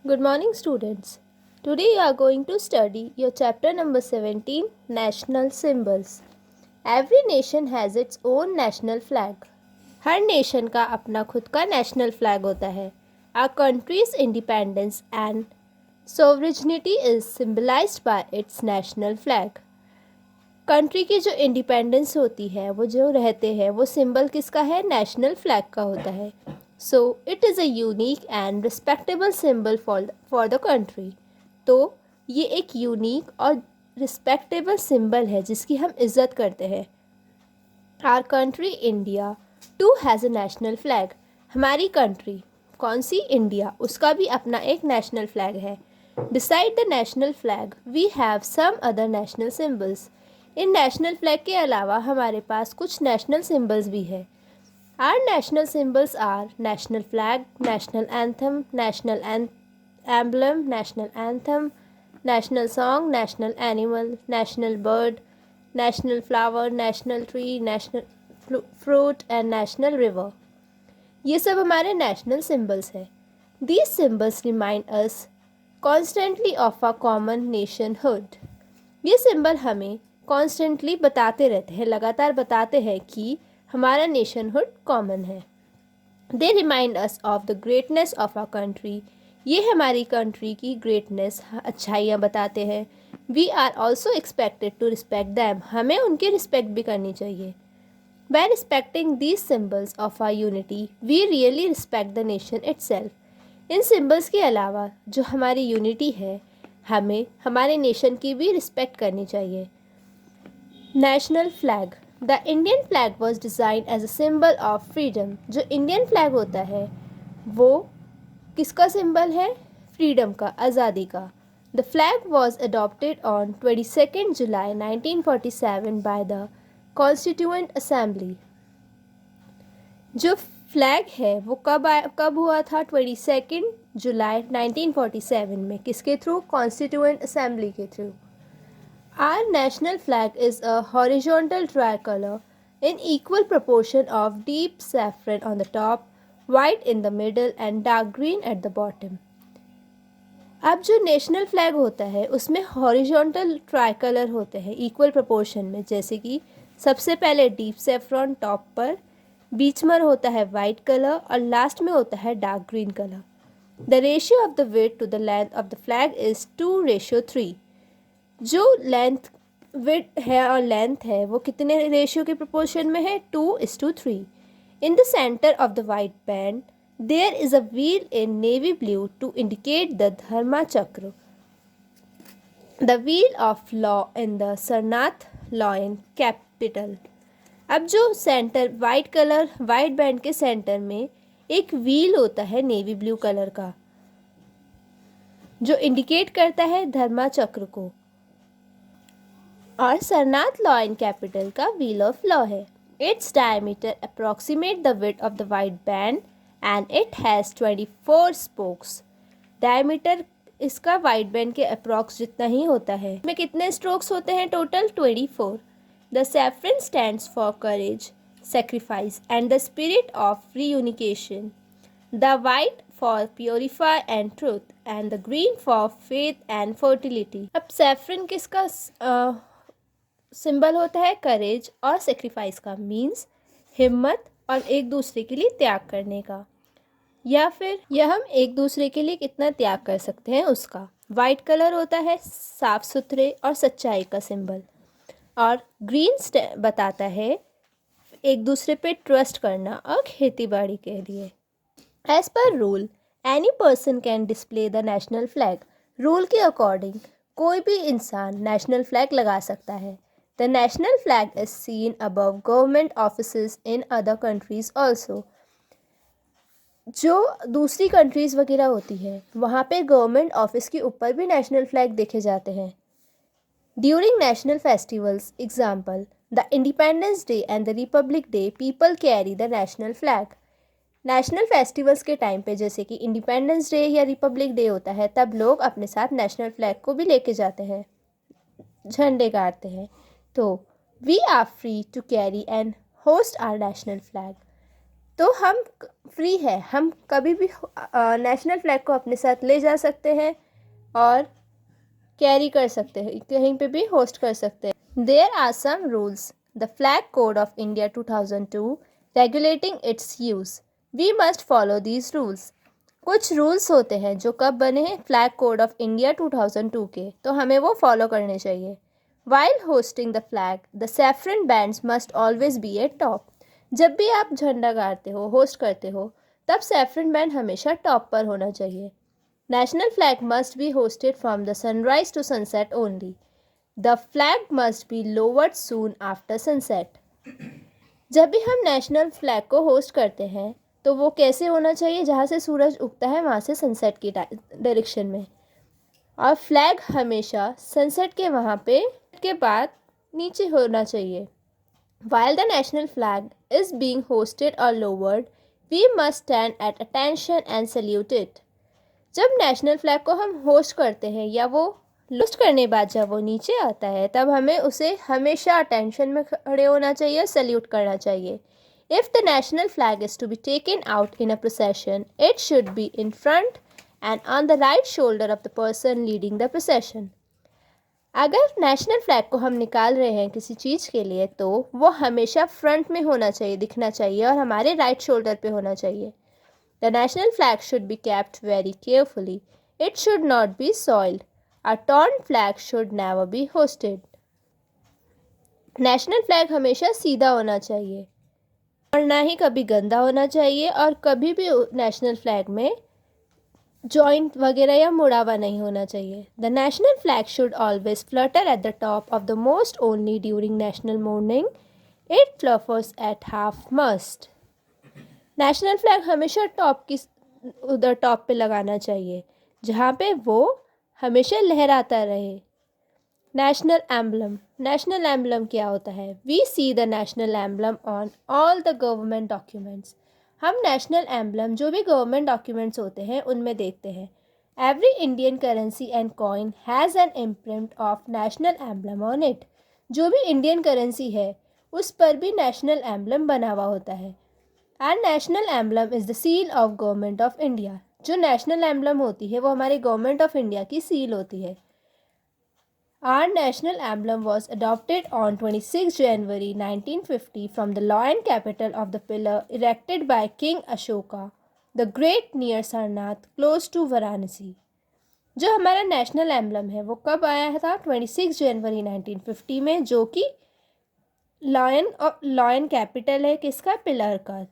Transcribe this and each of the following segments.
Good morning, students. Today you are going to study your chapter number 17, National Symbols. Every nation has its own national flag. Her nation का अपना खुद का national flag होता है. Our country's independence and sovereignty is symbolized by its national flag. Country की जो independence होती है, वो जो रहते हैं, वो सिंबल किसका है? नेशनल फ्लैग का होता है. So it is a unique and respectable symbol for the country. तो ये एक यूनिक और रिस्पेक्टेबल सिंबल है जिसकी हम इज़्ज़त करते हैं. Our country India too has a national flag. हमारी कंट्री कौन सी? इंडिया. उसका भी अपना एक नेशनल फ्लैग है. Beside the national flag we have some other national symbols. इन नेशनल फ्लैग के अलावा हमारे पास कुछ नेशनल सिम्बल्स भी है. Our national symbols are national flag, national anthem, national emblem, national anthem, national song, national animal, national bird, national flower, national tree, national fruit and national river. ये सब हमारे नेशनल सिम्बल्स हैं. These symbols remind us constantly of a common nationhood. ये symbol हमें constantly बताते रहते हैं, लगातार बताते हैं कि हमारा नेशनहुड कॉमन है. They remind us of the greatness of our country. ये हमारी कंट्री की ग्रेटनेस, अच्छाइयाँ बताते हैं. We are also expected to respect them. हमें उनकी रिस्पेक्ट भी करनी चाहिए. By respecting these symbols of our unity we really respect the nation itself. इन सिम्बल्स के अलावा जो हमारी यूनिटी है, हमें हमारे नेशन की भी रिस्पेक्ट करनी चाहिए. National flag. The Indian flag was design as a symbol of freedom. जो इंडियन फ्लैग होता है वो किसका सिंबल है? फ्रीडम का, आज़ादी का. The flag was adopted on 22 July 1947 by the constituent assembly. जो फ्लैग है वो कब हुआ था? 22 जुलाई 1947 में. किसके थ्रू? कॉन्स्टिट्यूएंट असेंबली के through. Our national flag is a horizontal tricolor in equal proportion of deep saffron on the top, white in the middle and dark green at the bottom. अब जो नेशनल फ्लैग होता है उसमें horizontal tricolour होते हैं equal proportion में. जैसे कि सबसे पहले डीप सेफ्रॉन टॉप पर, बीच में होता है वाइट कलर और लास्ट में होता है dark green colour. The ratio of the width to the length of the flag is 2:3. जो विड्थ है और लेंथ है वो कितने रेशियो के प्रोपोर्शन में है? 2:3. In the centre of the white band there is a wheel in navy blue to indicate the dharma chakra. The wheel of law in the Sarnath lion capital. अब जो सेंटर वाइट बैंड के centre में एक wheel होता है navy blue colour का, जो indicate करता है धर्मा चक्र को. और सरनाथ लॉयन कैपिटल का व्हील ऑफ लॉ है. Its diameter approximate the width of the white band and it has 24 spokes. Diameter इसका वाइट बैंड के अप्रॉक्स जितना ही होता है. इसमें कितने स्ट्रोक्स होते हैं? Total 24. The saffron stands for courage, sacrifice and the spirit of renunciation. The white for purify and truth and the green for faith and fertility. अब सैफरन किसका सिंबल होता है? करेज और सेक्रीफाइस का, मीन्स हिम्मत और एक दूसरे के लिए त्याग करने का, या फिर यह हम एक दूसरे के लिए कितना त्याग कर सकते हैं उसका. वाइट कलर होता है साफ सुथरे और सच्चाई का सिंबल, और ग्रीन बताता है एक दूसरे पे ट्रस्ट करना और खेती बाड़ी के लिए. As per rule any person can display the national flag. Rule के अकॉर्डिंग कोई भी इंसान नेशनल फ्लैग लगा सकता है. The national flag is seen above government offices in other countries also. जो दूसरी कंट्रीज़ वगैरह होती है वहाँ पे गवर्नमेंट ऑफिस के ऊपर भी नेशनल फ्लैग देखे जाते हैं. During national festivals, example the independence day and the Republic day, people carry the national flag. National festivals के टाइम पे, जैसे कि इंडिपेंडेंस डे या रिपब्लिक डे होता है, तब लोग अपने साथ नेशनल फ्लैग को भी लेके जाते हैं, झंडे गाड़ते हैं. तो we are free to carry and host our national flag. तो हम फ्री है, हम कभी भी नेशनल फ्लैग को अपने साथ ले जा सकते हैं और कैरी कर सकते हैं, कहीं पे भी होस्ट कर सकते हैं। There are some rules the flag code of India 2002 regulating its use, we must follow these rules. कुछ रूल्स होते हैं जो कब बने हैं, फ्लैग कोड ऑफ इंडिया 2002 के, तो हमें वो फॉलो करने चाहिए। While hosting the flag the saffron bands must always be eight top. जब भी आप झंडा गाड़ते हो, होस्ट करते हो, तब सैफरन बैंड हमेशा टॉप पर होना चाहिए। National flag must be hosted from the sunrise to sunset only. The flag must be lowered soon after sunset. जब भी हम नेशनल फ्लैग को होस्ट करते हैं तो वो कैसे होना चाहिए, जहाँ से सूरज उगता है वहाँ से सनसेट की डायरेक्शन में, और फ्लैग हमेशा सनसेट के वहाँ पे के बाद नीचे होना चाहिए। While the national flag is being hosted or lowered, we must stand at attention and salute it. जब नेशनल फ्लैग को हम होस्ट करते हैं या वो होस्ट करने बाद जब वो नीचे आता है, तब हमें उसे हमेशा अटेंशन में खड़े होना चाहिए, सल्यूट करना चाहिए। If the national flag is to be taken out in a procession, it should be in front and on the right shoulder of the person leading the procession. अगर नेशनल फ्लैग को हम निकाल रहे हैं किसी चीज़ के लिए, तो वो हमेशा फ्रंट में होना चाहिए, दिखना चाहिए, और हमारे राइट शोल्डर पे होना चाहिए। The national flag should be kept very carefully. It should not be soiled. A torn flag should never be hosted. National flag हमेशा सीधा होना चाहिए और ना ही कभी गंदा होना चाहिए, और कभी भी नेशनल फ्लैग में जॉइंट वगैरह या मुड़ावा नहीं होना चाहिए। The national flag should always flutter at the top of the mast only during national mourning. It flutters at half mast. National flag हमेशा टॉप की उधर टॉप पे लगाना चाहिए, जहाँ पे वो हमेशा लहराता रहे। नेशनल एम्बलम क्या होता है? We see the national emblem on all the government documents. हम नेशनल एम्बलम जो भी गवर्नमेंट डॉक्यूमेंट्स होते हैं उनमें देखते हैं। Every Indian currency and coin has an imprint of national emblem on it. जो भी इंडियन करेंसी है उस पर भी नेशनल एम्बलम बना हुआ होता है। And national emblem is the seal of government of India. जो नेशनल एम्बलम होती है वो हमारे गवर्नमेंट ऑफ इंडिया की सील होती है। Our national emblem was adopted on 26 January 1950 from the lion capital of the pillar erected by king Ashoka the great near Sarnath close to Varanasi. जो हमारा नेशनल एम्बलम है वो कब आया था? 26 जनवरी 1950 में, जो कि लॉयन कैपिटल है किसका? पिलर का,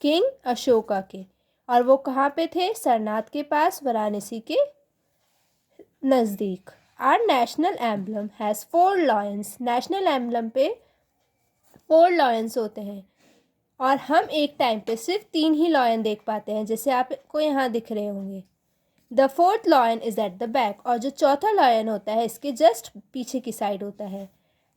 किंग अशोका के। और वो कहाँ पे थे? सरनाथ के पास, वाराणसी के नज़दीक। Our national emblem has 4 lions. National emblem पे 4 लॉयंस होते हैं, और हम एक टाइम पे सिर्फ 3 ही लॉयन देख पाते हैं, जैसे आपको यहाँ दिख रहे होंगे। The 4th lion is at the back. और जो चौथा लॉयन होता है इसके जस्ट पीछे की साइड होता है।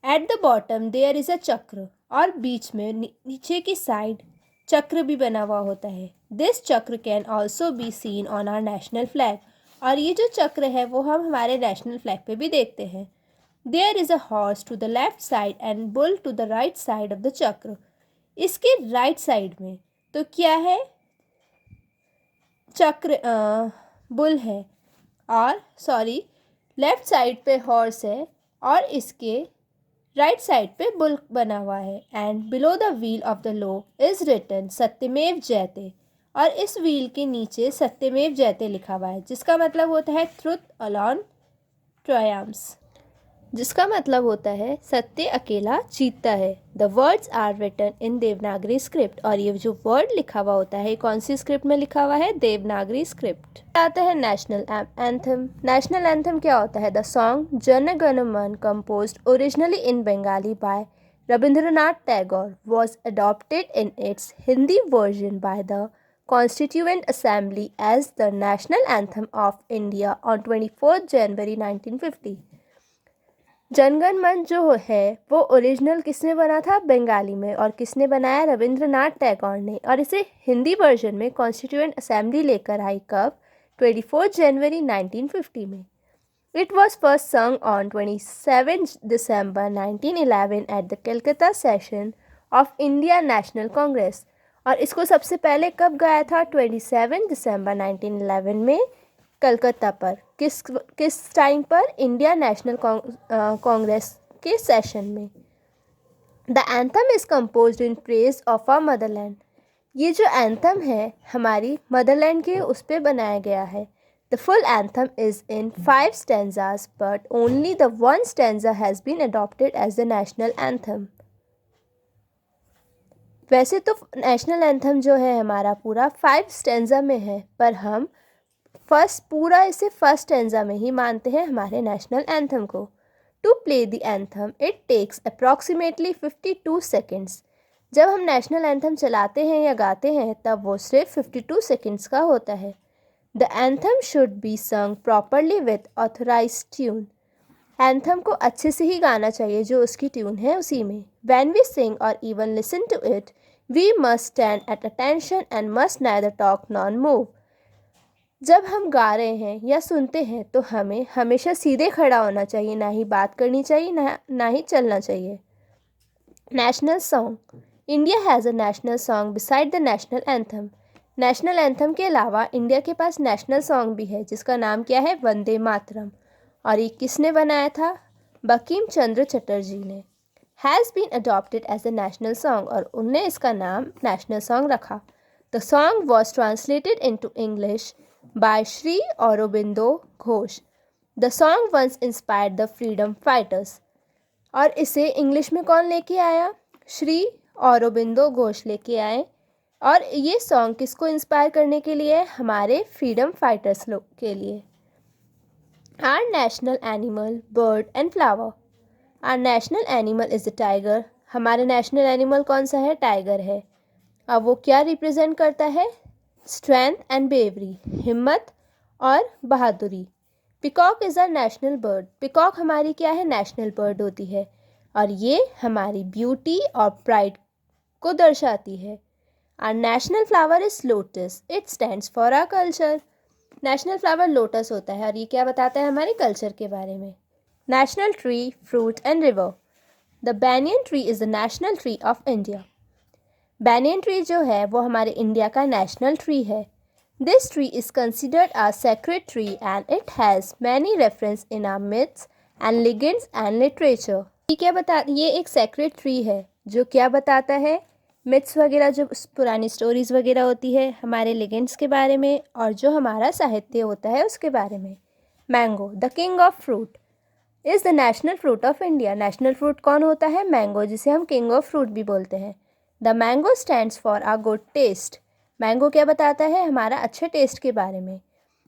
At the bottom there is a chakra. और बीच में नीचे की साइड चक्र भी बना हुआ होता है। This chakra can also be seen on our national flag. और ये जो चक्र है वो हम हमारे नेशनल फ्लैग पे भी देखते हैं। There is a horse to the left side and bull to the right side of the chakra. इसके राइट साइड में तो क्या है? चक्र बुल है, और लेफ्ट साइड पे हॉर्स है, और इसके राइट साइड पे बुल बना हुआ है। And below the wheel of the low is written Satyameva Jayate. और इस व्हील के नीचे सत्यमेव जयते लिखा हुआ है, जिसका मतलब होता है ट्रुथ अलोन ट्रायम्फ्स, जिसका मतलब होता है सत्य अकेला जीतता है। The words are written in Devanagari script. और ये जो वर्ड लिखा हुआ होता है कौन सी स्क्रिप्ट में लिखा हुआ है? देवनागरी स्क्रिप्ट। आता है नेशनल एंथम। नेशनल एंथम क्या होता है? The song Jana Gana Mana composed originally in Bengali by Rabindranath Tagore was adopted in its Hindi version by the Constituent Assembly as the national anthem of India on 24 January 1950। जनगण मन जो है वो ओरिजिनल किसने बना था? बंगाली में। और किसने बनाया? रविंद्रनाथ टैगोर ने। और इसे हिंदी वर्जन में कॉन्स्टिट्यूएंट असेंबली लेकर आई कब? 24 जनवरी 1950 में। It was first sung on 27 December 1911 at the Calcutta session of India National Congress. और इसको सबसे पहले कब गाया था? 27 दिसंबर 1911 में कलकत्ता पर। किस टाइम पर? इंडिया नेशनल कांग्रेस के सेशन में। The anthem is composed in praise of our motherland. ये जो एंथम है हमारी मदरलैंड के उस पर बनाया गया है। The full anthem is in 5 stanzas but only the 1 stanza has been adopted as the national anthem. वैसे तो नेशनल एंथम जो है हमारा पूरा 5 स्टैंजा में है, पर हम पूरा इसे फर्स्ट स्टैंजा में ही मानते हैं हमारे नेशनल एंथम को। To play the anthem it takes approximately 52 seconds. जब हम नेशनल एंथम चलाते हैं या गाते हैं तब वो सिर्फ 52 सेकेंड्स का होता है। The anthem should be sung properly with authorise tune. Anthem को अच्छे से ही गाना चाहिए, जो उसकी ट्यून है उसी में। When we sing or even listen to it, we must stand at attention and must neither talk nor move. जब हम गा रहे हैं या सुनते हैं तो हमें हमेशा सीधे खड़ा होना चाहिए, ना ही बात करनी चाहिए ना ही चलना चाहिए। National song. India has a national song beside the national anthem. National anthem के अलावा इंडिया के पास नेशनल सॉन्ग भी है जिसका नाम क्या है? वंदे मातरम। और ये किसने बनाया था? बंकिम चंद्र चटर्जी ने। Has been adopted as a national song, और उनने इसका नाम नेशनल सॉन्ग रखा। The song was translated into English by Shri Aurobindo Ghosh. The song once inspired the freedom fighters. और इसे इंग्लिश में कौन लेके आया? श्री औरोबिंदो घोष लेके आए। और ये सॉन्ग किसको इंस्पायर करने के लिए? हमारे फ्रीडम फाइटर्स लोग के लिए। Our national animal, bird and flower. Our national animal is the tiger. हमारा नेशनल एनिमल कौन सा है? टाइगर है। अब वो क्या रिप्रेजेंट करता है? स्ट्रेंथ एंड ब्रेवरी, हिम्मत और बहादुरी। Peacock is our national bird. Peacock हमारी क्या है? नेशनल बर्ड होती है, और ये हमारी ब्यूटी और प्राइड को दर्शाती है। Our national flower is lotus. It stands for our culture. National flower lotus होता है, और ये क्या बताता है? हमारे कल्चर के बारे में। National tree, fruit and river. The banyan tree is the national tree of India. Banyan tree जो है वो हमारे इंडिया का नेशनल ट्री है। This tree is considered a sacred tree and it has many reference in our myths and legends and literature. ये एक sacred tree है जो क्या बताता है? मिथ्स वगैरह, जो पुरानी स्टोरीज़ वगैरह होती है, हमारे लेजेंड्स के बारे में, और जो हमारा साहित्य होता है उसके बारे में। Mango, the king of fruit, is the national fruit of India. National fruit कौन होता है? मैंगो, जिसे हम किंग ऑफ फ्रूट भी बोलते हैं। The mango stands for a good taste. Mango क्या बताता है? हमारा अच्छे टेस्ट के बारे में।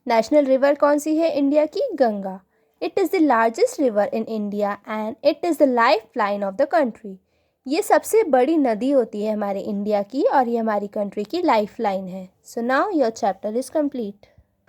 नेशनल रिवर कौन सी है इंडिया की? Ganga. It is the largest river in India and it is the life line of the country. ये सबसे बड़ी नदी होती है हमारे इंडिया की, और ये हमारी कंट्री की लाइफ लाइन है। So now your chapter is complete.